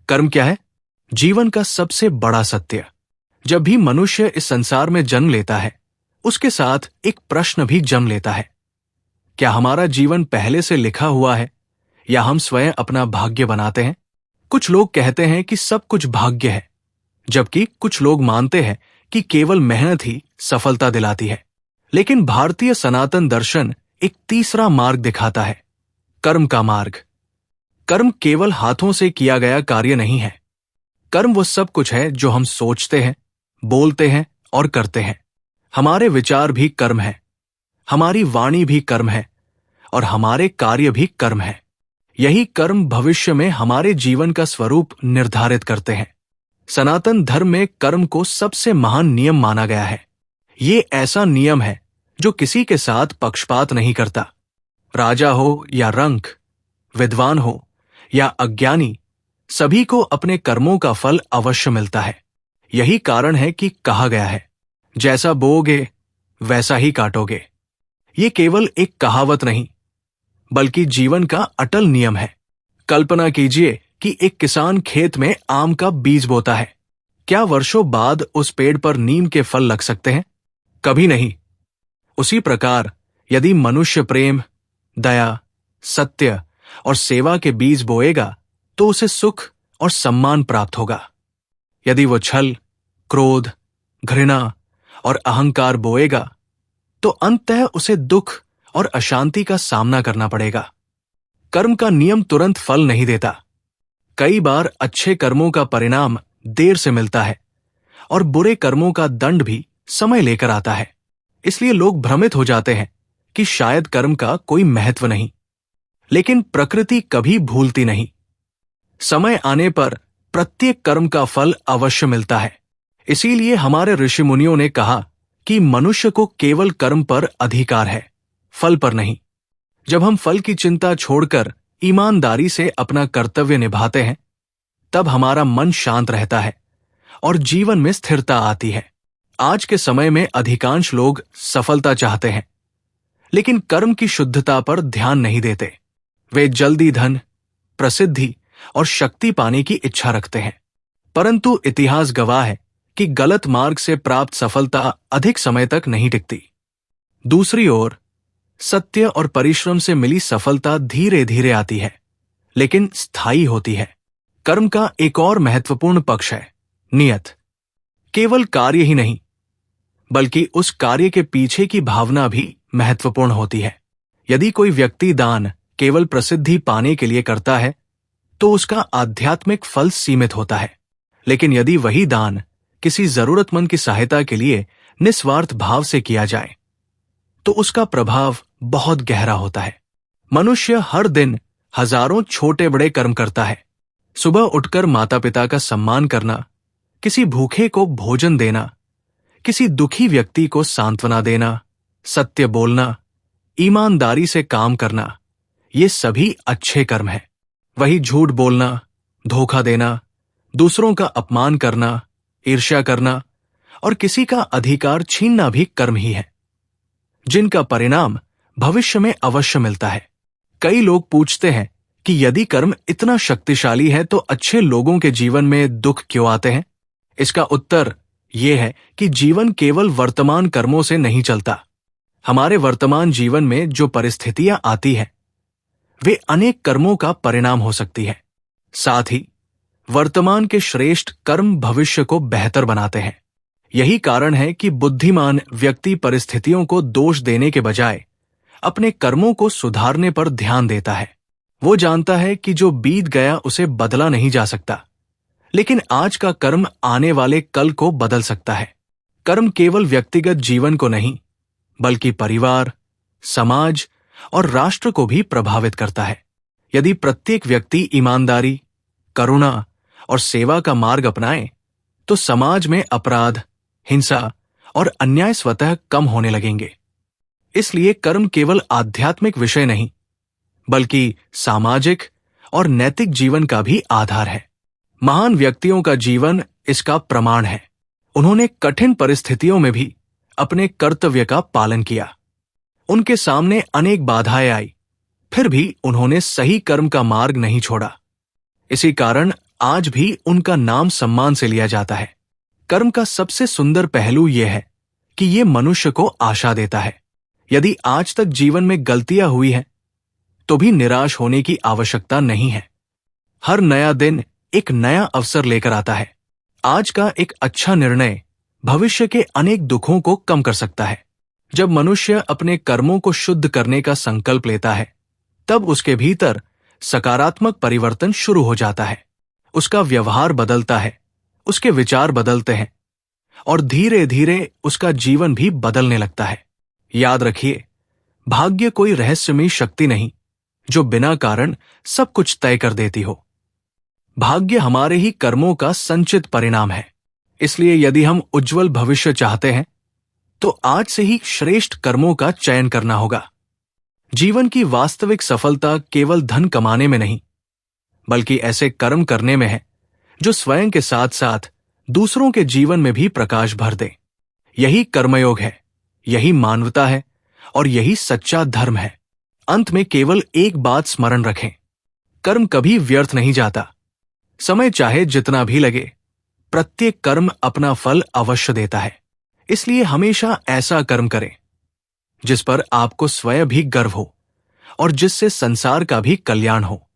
कर्म क्या है? जीवन का सबसे बड़ा सत्य। जब भी मनुष्य इस संसार में जन्म लेता है, उसके साथ एक प्रश्न भी जन्म लेता है। क्या हमारा जीवन पहले से लिखा हुआ है या हम स्वयं अपना भाग्य बनाते हैं? कुछ लोग कहते हैं कि सब कुछ भाग्य है, जबकि कुछ लोग मानते हैं कि केवल मेहनत ही सफलता दिलाती है। लेकिन भारतीय सनातन दर्शन एक तीसरा मार्ग दिखाता है, कर्म का मार्ग। कर्म केवल हाथों से किया गया कार्य नहीं है। कर्म वो सब कुछ है जो हम सोचते हैं, बोलते हैं और करते हैं। हमारे विचार भी कर्म है, हमारी वाणी भी कर्म है और हमारे कार्य भी कर्म है। यही कर्म भविष्य में हमारे जीवन का स्वरूप निर्धारित करते हैं। सनातन धर्म में कर्म को सबसे महान नियम माना गया है। ये ऐसा नियम है जो किसी के साथ पक्षपात नहीं करता। राजा हो या रंक, विद्वान हो या अज्ञानी, सभी को अपने कर्मों का फल अवश्य मिलता है। यही कारण है कि कहा गया है, जैसा बोओगे वैसा ही काटोगे। ये केवल एक कहावत नहीं, बल्कि जीवन का अटल नियम है। कल्पना कीजिए कि एक किसान खेत में आम का बीज बोता है। क्या वर्षों बाद उस पेड़ पर नीम के फल लग सकते हैं? कभी नहीं। उसी प्रकार यदि मनुष्य प्रेम, दया, सत्य और सेवा के बीज बोएगा तो उसे सुख और सम्मान प्राप्त होगा। यदि वो छल, क्रोध, घृणा और अहंकार बोएगा तो अंततः उसे दुख और अशांति का सामना करना पड़ेगा। कर्म का नियम तुरंत फल नहीं देता। कई बार अच्छे कर्मों का परिणाम देर से मिलता है और बुरे कर्मों का दंड भी समय लेकर आता है। इसलिए लोग भ्रमित हो जाते हैं कि शायद कर्म का कोई महत्व नहीं। लेकिन प्रकृति कभी भूलती नहीं। समय आने पर प्रत्येक कर्म का फल अवश्य मिलता है। इसीलिए हमारे ऋषि मुनियों ने कहा कि मनुष्य को केवल कर्म पर अधिकार है, फल पर नहीं। जब हम फल की चिंता छोड़कर ईमानदारी से अपना कर्तव्य निभाते हैं, तब हमारा मन शांत रहता है और जीवन में स्थिरता आती है। आज के समय में अधिकांश लोग सफलता चाहते हैं, लेकिन कर्म की शुद्धता पर ध्यान नहीं देते। वे जल्दी धन, प्रसिद्धि और शक्ति पाने की इच्छा रखते हैं, परंतु इतिहास गवाह है कि गलत मार्ग से प्राप्त सफलता अधिक समय तक नहीं टिकती। दूसरी ओर सत्य और परिश्रम से मिली सफलता धीरे धीरे आती है, लेकिन स्थायी होती है। कर्म का एक और महत्वपूर्ण पक्ष है नियत। केवल कार्य ही नहीं, बल्कि उस कार्य के पीछे की भावना भी महत्वपूर्ण होती है। यदि कोई व्यक्ति दान केवल प्रसिद्धि पाने के लिए करता है, तो उसका आध्यात्मिक फल सीमित होता है। लेकिन यदि वही दान किसी जरूरतमंद की सहायता के लिए निस्वार्थ भाव से किया जाए, तो उसका प्रभाव बहुत गहरा होता है। मनुष्य हर दिन हजारों छोटे बड़े कर्म करता है। सुबह उठकर माता पिता का सम्मान करना, किसी भूखे को भोजन देना, किसी दुखी व्यक्ति को सांत्वना देना, सत्य बोलना, ईमानदारी से काम करना, ये सभी अच्छे कर्म हैं। वही झूठ बोलना, धोखा देना, दूसरों का अपमान करना, ईर्ष्या करना और किसी का अधिकार छीनना भी कर्म ही है, जिनका परिणाम भविष्य में अवश्य मिलता है। कई लोग पूछते हैं कि यदि कर्म इतना शक्तिशाली है तो अच्छे लोगों के जीवन में दुख क्यों आते हैं? इसका उत्तर यह है कि जीवन केवल वर्तमान कर्मों से नहीं चलता। हमारे वर्तमान जीवन में जो परिस्थितियां आती हैं, वे अनेक कर्मों का परिणाम हो सकती है। साथ ही वर्तमान के श्रेष्ठ कर्म भविष्य को बेहतर बनाते हैं। यही कारण है कि बुद्धिमान व्यक्ति परिस्थितियों को दोष देने के बजाय अपने कर्मों को सुधारने पर ध्यान देता है। वो जानता है कि जो बीत गया उसे बदला नहीं जा सकता, लेकिन आज का कर्म आने वाले कल को बदल सकता है। कर्म केवल व्यक्तिगत जीवन को नहीं, बल्कि परिवार, समाज और राष्ट्र को भी प्रभावित करता है। यदि प्रत्येक व्यक्ति ईमानदारी, करुणा और सेवा का मार्ग अपनाए, तो समाज में अपराध, हिंसा और अन्याय स्वतः कम होने लगेंगे। इसलिए कर्म केवल आध्यात्मिक विषय नहीं, बल्कि सामाजिक और नैतिक जीवन का भी आधार है। महान व्यक्तियों का जीवन इसका प्रमाण है। उन्होंने कठिन परिस्थितियों में भी अपने कर्तव्य का पालन किया। उनके सामने अनेक बाधाएं आई, फिर भी उन्होंने सही कर्म का मार्ग नहीं छोड़ा। इसी कारण आज भी उनका नाम सम्मान से लिया जाता है। कर्म का सबसे सुंदर पहलू यह है कि यह मनुष्य को आशा देता है। यदि आज तक जीवन में गलतियां हुई हैं, तो भी निराश होने की आवश्यकता नहीं है। हर नया दिन एक नया अवसर लेकर आता है। आज का एक अच्छा निर्णय भविष्य के अनेक दुखों को कम कर सकता है। जब मनुष्य अपने कर्मों को शुद्ध करने का संकल्प लेता है, तब उसके भीतर सकारात्मक परिवर्तन शुरू हो जाता है। उसका व्यवहार बदलता है, उसके विचार बदलते हैं और धीरे धीरे उसका जीवन भी बदलने लगता है। याद रखिए, भाग्य कोई रहस्यमयी शक्ति नहीं जो बिना कारण सब कुछ तय कर देती हो। भाग्य हमारे ही कर्मों का संचित परिणाम है। इसलिए यदि हम उज्जवल भविष्य चाहते हैं, तो आज से ही श्रेष्ठ कर्मों का चयन करना होगा। जीवन की वास्तविक सफलता केवल धन कमाने में नहीं, बल्कि ऐसे कर्म करने में है जो स्वयं के साथ साथ दूसरों के जीवन में भी प्रकाश भर दे। यही कर्मयोग है, यही मानवता है और यही सच्चा धर्म है। अंत में केवल एक बात स्मरण रखें, कर्म कभी व्यर्थ नहीं जाता। समय चाहे जितना भी लगे, प्रत्येक कर्म अपना फल अवश्य देता है। इसलिए हमेशा ऐसा कर्म करें जिस पर आपको स्वयं भी गर्व हो और जिससे संसार का भी कल्याण हो।